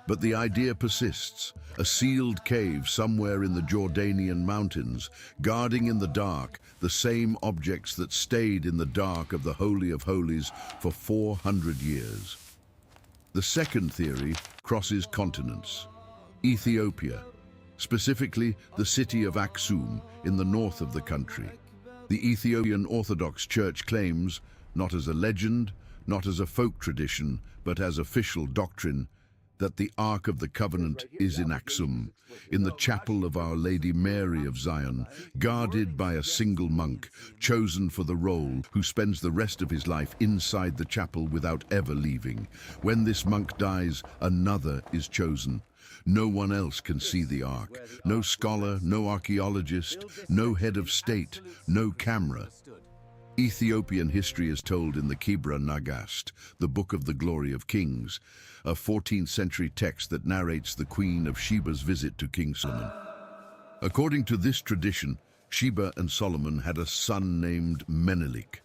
But the idea persists, a sealed cave somewhere in the Jordanian mountains, guarding in the dark the same objects that stayed in the dark of the Holy of Holies for 400 years. The second theory crosses continents. Ethiopia, specifically the city of Axum in the north of the country. The Ethiopian Orthodox Church claims, not as a legend, not as a folk tradition, but as official doctrine, that the Ark of the Covenant is in Axum, in the chapel of Our Lady Mary of Zion, guarded by a single monk, chosen for the role, who spends the rest of his life inside the chapel without ever leaving. When this monk dies, another is chosen. No one else can see the Ark. No scholar, no archaeologist, no head of state, no camera. Ethiopian history is told in the Kebra Nagast, the Book of the Glory of Kings, a 14th century text that narrates the Queen of Sheba's visit to King Solomon. According to this tradition, Sheba and Solomon had a son named Menelik.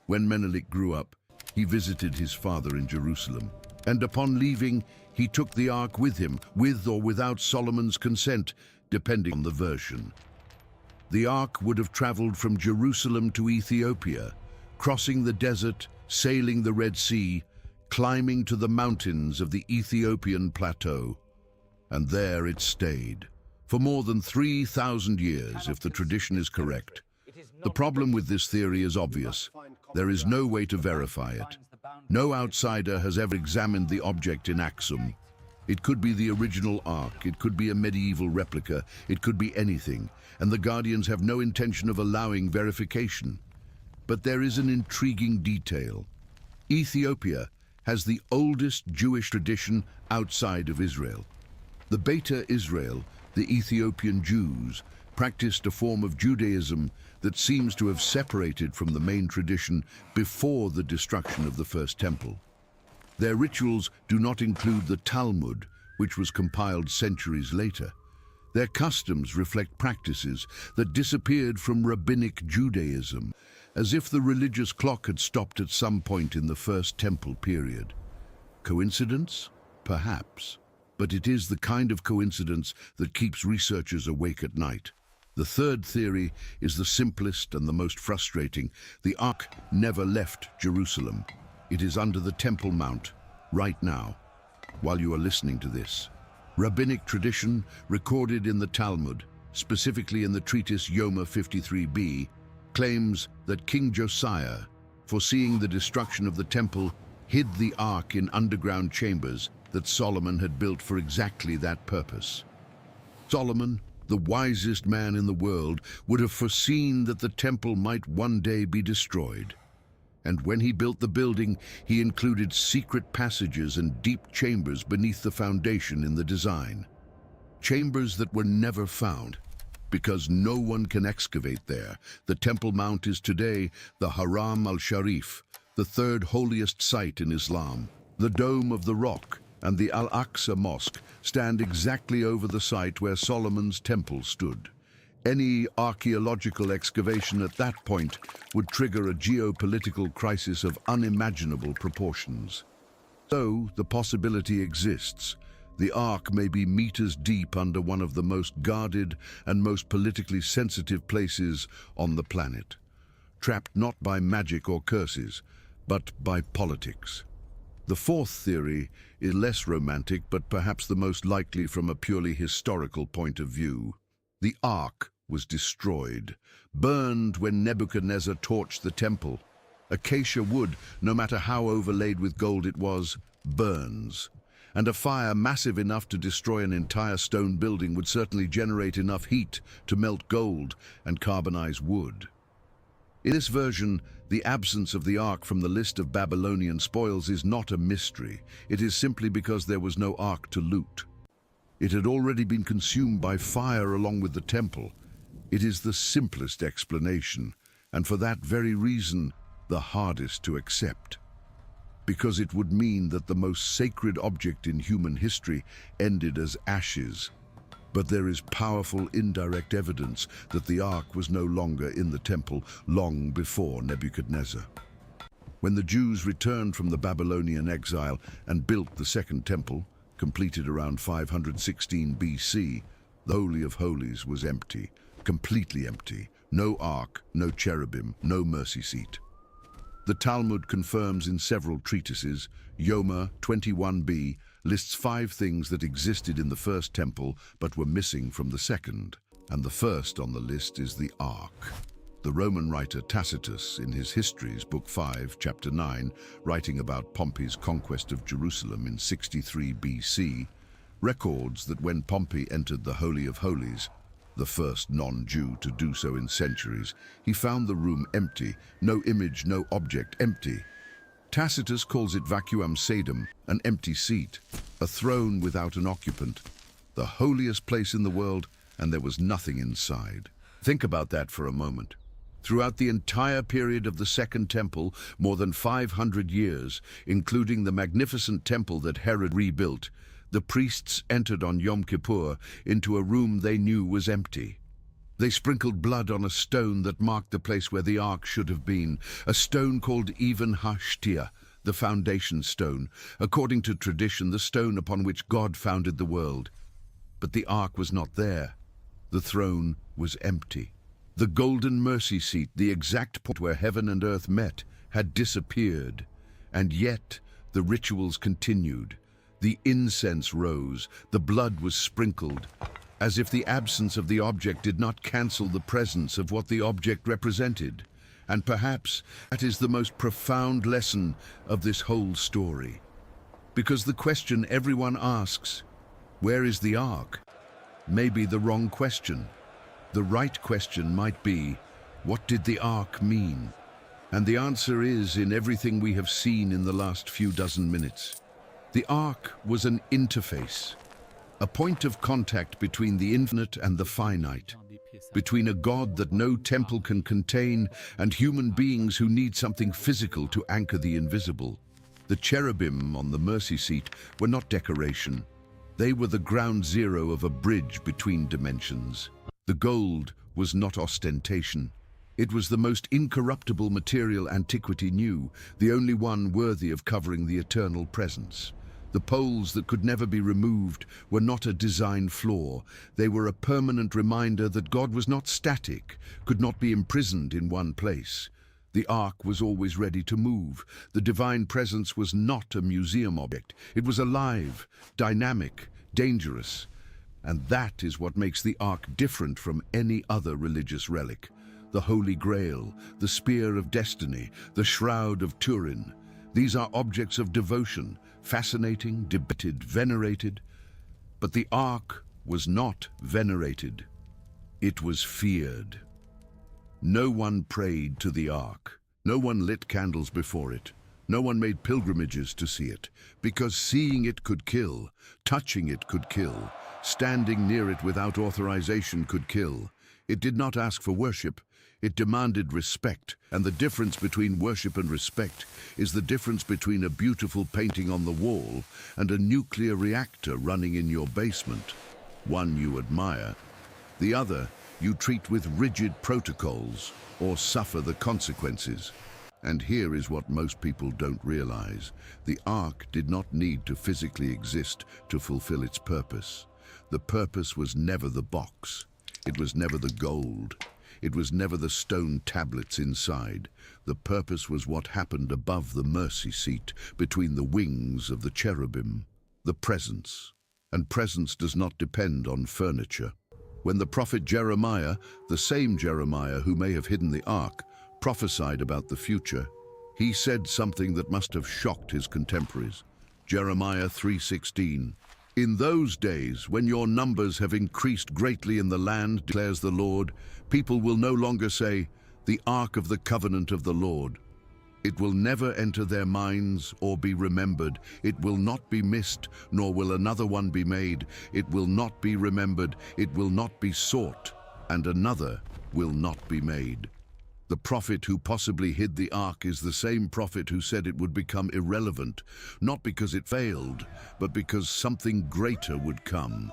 When Menelik grew up, he visited his father in Jerusalem, and upon leaving, he took the ark with him, with or without Solomon's consent, depending on the version. The ark would have traveled from Jerusalem to Ethiopia, crossing the desert, sailing the Red Sea, climbing to the mountains of the Ethiopian plateau. And there it stayed, for more than 3,000 years, if the tradition is correct. The problem with this theory is obvious. There is no way to verify it. No outsider has ever examined the object in Axum. It could be the original ark, it could be a medieval replica, it could be anything, and the Guardians have no intention of allowing verification. But there is an intriguing detail. Ethiopia has the oldest Jewish tradition outside of Israel. The Beta Israel, the Ethiopian Jews, practiced a form of Judaism that seems to have separated from the main tradition before the destruction of the First Temple. Their rituals do not include the Talmud, which was compiled centuries later. Their customs reflect practices that disappeared from rabbinic Judaism, as if the religious clock had stopped at some point in the First Temple period. Coincidence? Perhaps. But it is the kind of coincidence that keeps researchers awake at night. The third theory is the simplest and the most frustrating. The Ark never left Jerusalem. It is under the Temple Mount, right now, while you are listening to this. Rabbinic tradition, recorded in the Talmud, specifically in the treatise Yoma 53b, claims that King Josiah, foreseeing the destruction of the temple, hid the Ark in underground chambers that Solomon had built for exactly that purpose. Solomon, the wisest man in the world, would have foreseen that the temple might one day be destroyed. And when he built the building, he included secret passages and deep chambers beneath the foundation in the design. Chambers that were never found, because no one can excavate there. The Temple Mount is today the Haram al-Sharif, the third holiest site in Islam. The Dome of the Rock and the Al-Aqsa Mosque stand exactly over the site where Solomon's temple stood. Any archaeological excavation at that point would trigger a geopolitical crisis of unimaginable proportions. So, the possibility exists. The Ark may be meters deep under one of the most guarded and most politically sensitive places on the planet, trapped not by magic or curses, but by politics. The fourth theory is less romantic, but perhaps the most likely from a purely historical point of view. The Ark was destroyed, burned when Nebuchadnezzar torched the temple. Acacia wood, no matter how overlaid with gold it was, burns. And a fire massive enough to destroy an entire stone building would certainly generate enough heat to melt gold and carbonize wood. In this version, the absence of the Ark from the list of Babylonian spoils is not a mystery. It is simply because there was no Ark to loot. It had already been consumed by fire along with the temple. It is the simplest explanation, and for that very reason, the hardest to accept. Because it would mean that the most sacred object in human history ended as ashes. But there is powerful indirect evidence that the Ark was no longer in the temple long before Nebuchadnezzar. When the Jews returned from the Babylonian exile and built the Second Temple, completed around 516 BC, the Holy of Holies was empty, completely empty. No ark, no cherubim, no mercy seat. The Talmud confirms in several treatises. Yoma 21b lists 5 things that existed in the first temple but were missing from the second, and the first on the list is the ark. The Roman writer Tacitus, in his Histories, Book 5, Chapter 9, writing about Pompey's conquest of Jerusalem in 63 BC, records that when Pompey entered the Holy of Holies, the first non-Jew to do so in centuries, he found the room empty, no image, no object, empty. Tacitus calls it vacuum sedum, an empty seat, a throne without an occupant, the holiest place in the world, and there was nothing inside. Think about that for a moment. Throughout the entire period of the Second Temple, more than 500 years, including the magnificent temple that Herod rebuilt, the priests entered on Yom Kippur into a room they knew was empty. They sprinkled blood on a stone that marked the place where the ark should have been, a stone called Even HaShtia, the foundation stone, according to tradition, the stone upon which God founded the world. But the ark was not there. The throne was empty. The golden mercy seat, the exact point where heaven and earth met, had disappeared. And yet the rituals continued. The incense rose, the blood was sprinkled, as if the absence of the object did not cancel the presence of what the object represented. And perhaps that is the most profound lesson of this whole story. Because the question everyone asks, where is the ark, may be the wrong question. The right question might be, what did the ark mean? And the answer is in everything we have seen in the last few dozen minutes. The ark was an interface, a point of contact between the infinite and the finite, between a God that no temple can contain and human beings who need something physical to anchor the invisible. The cherubim on the mercy seat were not decoration. They were the ground zero of a bridge between dimensions. The gold was not ostentation. It was the most incorruptible material antiquity knew, the only one worthy of covering the eternal presence. The poles that could never be removed were not a design flaw. They were a permanent reminder that God was not static, could not be imprisoned in one place. The ark was always ready to move. The divine presence was not a museum object. It was alive, dynamic, dangerous. And that is what makes the ark different from any other religious relic. The Holy Grail, the Spear of Destiny, the Shroud of Turin. These are objects of devotion, fascinating, debated, venerated. But the ark was not venerated. It was feared. No one prayed to the ark. No one lit candles before it. No one made pilgrimages to see it, because seeing it could kill, touching it could kill, standing near it without authorization could kill. It did not ask for worship. It demanded respect, and the difference between worship and respect is the difference between a beautiful painting on the wall and a nuclear reactor running in your basement. One you admire, the other you treat with rigid protocols or suffer the consequences. And here is what most people don't realize. The ark did not need to physically exist to fulfill its purpose. The purpose was never the box. It was never the gold. It was never the stone tablets inside. The purpose was what happened above the mercy seat, between the wings of the cherubim, the presence. And presence does not depend on furniture. When the prophet Jeremiah, the same Jeremiah who may have hidden the ark, prophesied about the future, he said something that must have shocked his contemporaries. Jeremiah 3:16. In those days, when your numbers have increased greatly in the land, declares the Lord, people will no longer say, the ark of the covenant of the Lord. It will never enter their minds or be remembered. It will not be missed, nor will another one be made. It will not be remembered. It will not be sought, and another will not be made. The prophet who possibly hid the ark is the same prophet who said it would become irrelevant, not because it failed, but because something greater would come.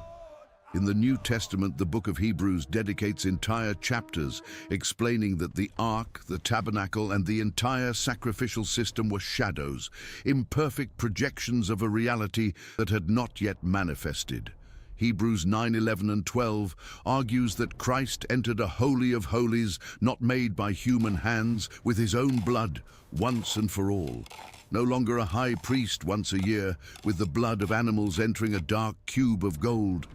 In the New Testament, the book of Hebrews dedicates entire chapters explaining that the ark, the tabernacle, and the entire sacrificial system were shadows, imperfect projections of a reality that had not yet manifested. Hebrews 9, 11 and 12 argues that Christ entered a holy of holies not made by human hands with his own blood once and for all. No longer a high priest once a year with the blood of animals entering a dark cube of gold,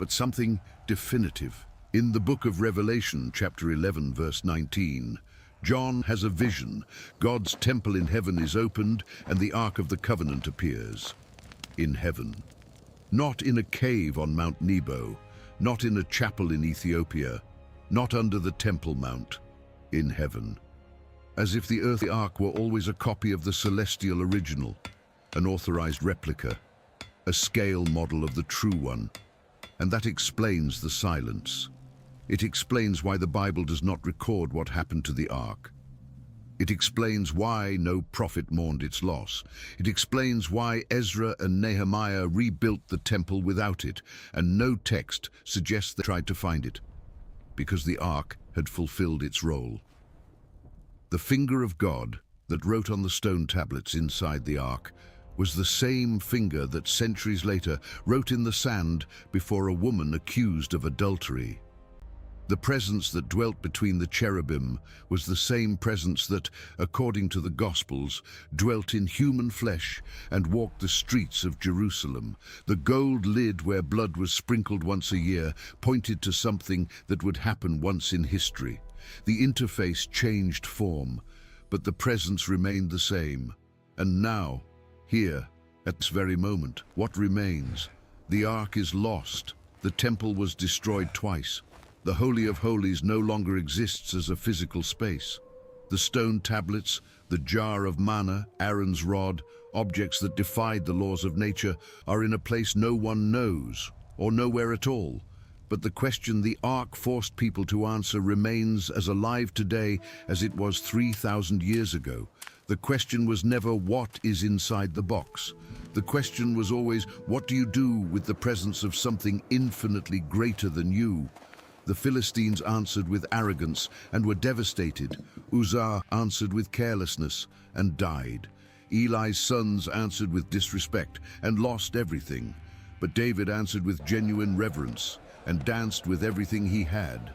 but something definitive. In the book of Revelation, chapter 11, verse 19, John has a vision. God's temple in heaven is opened and the Ark of the Covenant appears. In heaven. Not in a cave on Mount Nebo, not in a chapel in Ethiopia, not under the Temple Mount, in heaven. As if the earthly ark were always a copy of the celestial original, an authorized replica, a scale model of the true one. And that explains the silence. It explains why the Bible does not record what happened to the ark. It explains why no prophet mourned its loss. It explains why Ezra and Nehemiah rebuilt the temple without it, and no text suggests they tried to find it, because the ark had fulfilled its role. The finger of God that wrote on the stone tablets inside the ark was the same finger that centuries later wrote in the sand before a woman accused of adultery. The presence that dwelt between the cherubim was the same presence that, according to the Gospels, dwelt in human flesh and walked the streets of Jerusalem. The gold lid where blood was sprinkled once a year pointed to something that would happen once in history. The interface changed form, but the presence remained the same. And now, here, at this very moment, what remains? The ark is lost. The temple was destroyed twice. The Holy of Holies no longer exists as a physical space. The stone tablets, the jar of manna, Aaron's rod, objects that defied the laws of nature, are in a place no one knows, or nowhere at all. But the question the ark forced people to answer remains as alive today as it was 3,000 years ago. The question was never what is inside the box. The question was always, what do you do with the presence of something infinitely greater than you? The Philistines answered with arrogance and were devastated. Uzzah answered with carelessness and died. Eli's sons answered with disrespect and lost everything. But David answered with genuine reverence and danced with everything he had.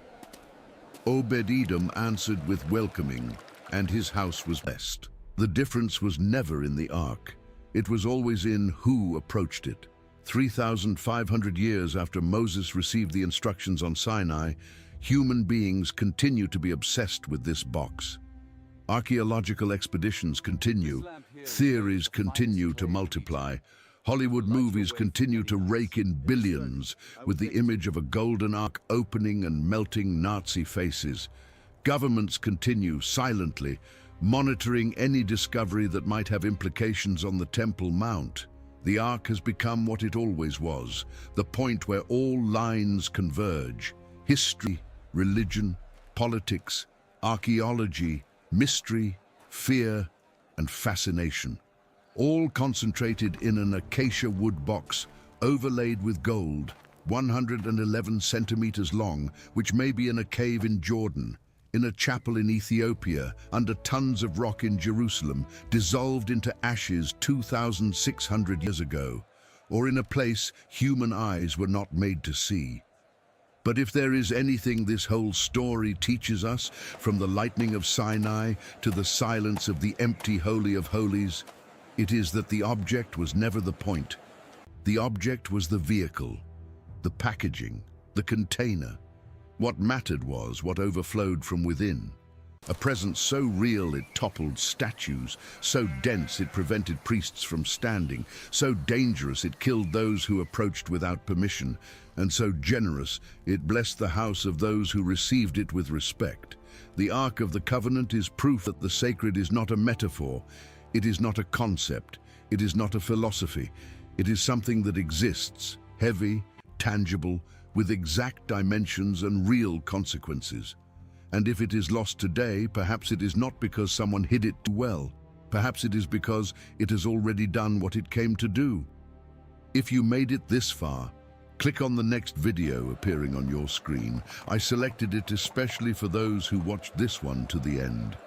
Obed-Edom answered with welcoming, and his house was blessed. The difference was never in the ark. It was always in who approached it. 3,500 years after Moses received the instructions on Sinai, human beings continue to be obsessed with this box. Archaeological expeditions continue. Theories continue to multiply. Hollywood movies continue to rake in billions with the image of a golden ark opening and melting Nazi faces. Governments continue silently monitoring any discovery that might have implications on the Temple Mount. The ark has become what it always was, the point where all lines converge. History, religion, politics, archaeology, mystery, fear, and fascination. All concentrated in an acacia wood box overlaid with gold, 111 centimeters long, which may be in a cave in Jordan, in a chapel in Ethiopia, under tons of rock in Jerusalem, dissolved into ashes 2,600 years ago, or in a place human eyes were not made to see. But if there is anything this whole story teaches us, from the lightning of Sinai to the silence of the empty Holy of Holies, it is that the object was never the point. The object was the vehicle, the packaging, the container. What mattered was what overflowed from within. A presence so real it toppled statues, so dense it prevented priests from standing, so dangerous it killed those who approached without permission, and so generous it blessed the house of those who received it with respect. The Ark of the Covenant is proof that the sacred is not a metaphor. It is not a concept. It is not a philosophy. It is something that exists, heavy, tangible, with exact dimensions and real consequences. And if it is lost today, perhaps it is not because someone hid it too well. Perhaps it is because it has already done what it came to do. If you made it this far, Click on the next video appearing on your screen. I selected it especially for those who watched this one to the end.